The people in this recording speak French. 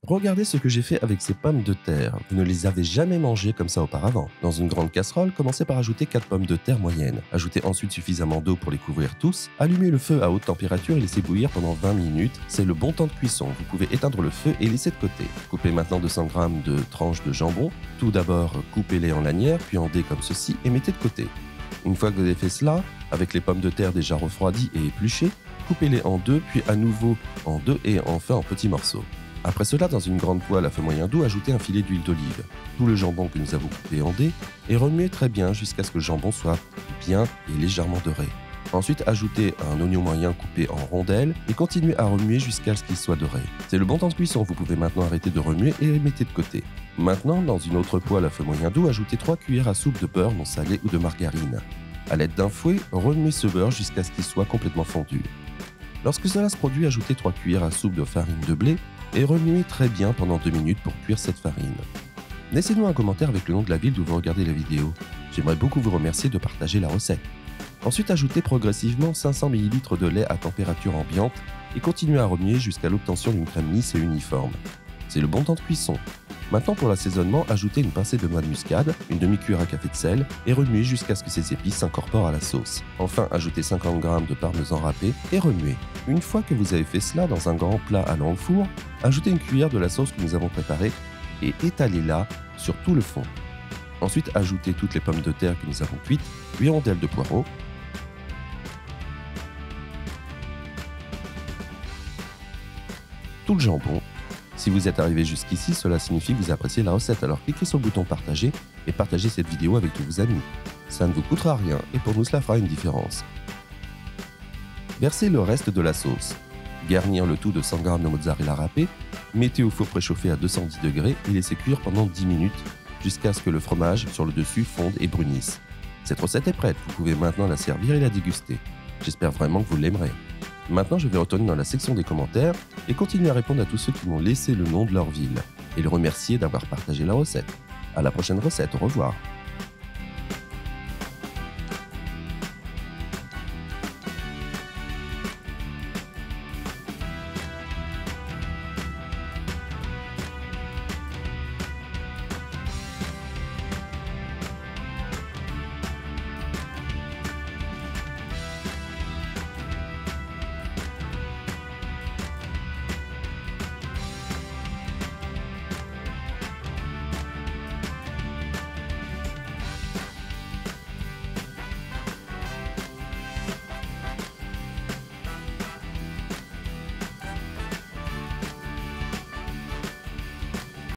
Regardez ce que j'ai fait avec ces pommes de terre. Vous ne les avez jamais mangées comme ça auparavant. Dans une grande casserole, commencez par ajouter 4 pommes de terre moyennes. Ajoutez ensuite suffisamment d'eau pour les couvrir tous. Allumez le feu à haute température et laissez bouillir pendant 20 minutes. C'est le bon temps de cuisson. Vous pouvez éteindre le feu et laisser de côté. Coupez maintenant 200 g de tranches de jambon. Tout d'abord, coupez-les en lanières, puis en dés comme ceci et mettez de côté. Une fois que vous avez fait cela, avec les pommes de terre déjà refroidies et épluchées, coupez-les en deux, puis à nouveau en deux et enfin en petits morceaux. Après cela, dans une grande poêle à feu moyen doux, ajoutez un filet d'huile d'olive, tout le jambon que nous avons coupé en dés et remuez très bien jusqu'à ce que le jambon soit bien et légèrement doré. Ensuite, ajoutez un oignon moyen coupé en rondelles et continuez à remuer jusqu'à ce qu'il soit doré. C'est le bon temps de cuisson, vous pouvez maintenant arrêter de remuer et les mettez de côté. Maintenant, dans une autre poêle à feu moyen doux, ajoutez 3 cuillères à soupe de beurre non salé ou de margarine. À l'aide d'un fouet, remuez ce beurre jusqu'à ce qu'il soit complètement fondu. Lorsque cela se produit, ajoutez 3 cuillères à soupe de farine de blé et remuez très bien pendant 2 minutes pour cuire cette farine. Laissez-nous un commentaire avec le nom de la ville d'où vous regardez la vidéo. J'aimerais beaucoup vous remercier de partager la recette. Ensuite, ajoutez progressivement 500 ml de lait à température ambiante et continuez à remuer jusqu'à l'obtention d'une crème lisse et uniforme. C'est le bon temps de cuisson. Maintenant, pour l'assaisonnement, ajoutez une pincée de noix de muscade, une demi-cuillère à café de sel et remuez jusqu'à ce que ces épices s'incorporent à la sauce. Enfin, ajoutez 50 g de parmesan râpé et remuez. Une fois que vous avez fait cela dans un grand plat allant au four, ajoutez une cuillère de la sauce que nous avons préparée et étalez-la sur tout le fond. Ensuite, ajoutez toutes les pommes de terre que nous avons cuites, 8 rondelles de poireaux, tout le jambon. Si vous êtes arrivé jusqu'ici, cela signifie que vous appréciez la recette, alors cliquez sur le bouton partager et partagez cette vidéo avec tous vos amis. Ça ne vous coûtera rien et pour nous cela fera une différence. Versez le reste de la sauce. Garnir le tout de 100 g de mozzarella râpé, mettez au four préchauffé à 210 degrés et laissez cuire pendant 10 minutes jusqu'à ce que le fromage sur le dessus fonde et brunisse. Cette recette est prête, vous pouvez maintenant la servir et la déguster. J'espère vraiment que vous l'aimerez. Maintenant, je vais retourner dans la section des commentaires et continuer à répondre à tous ceux qui m'ont laissé le nom de leur ville et les remercier d'avoir partagé la recette. À la prochaine recette, au revoir.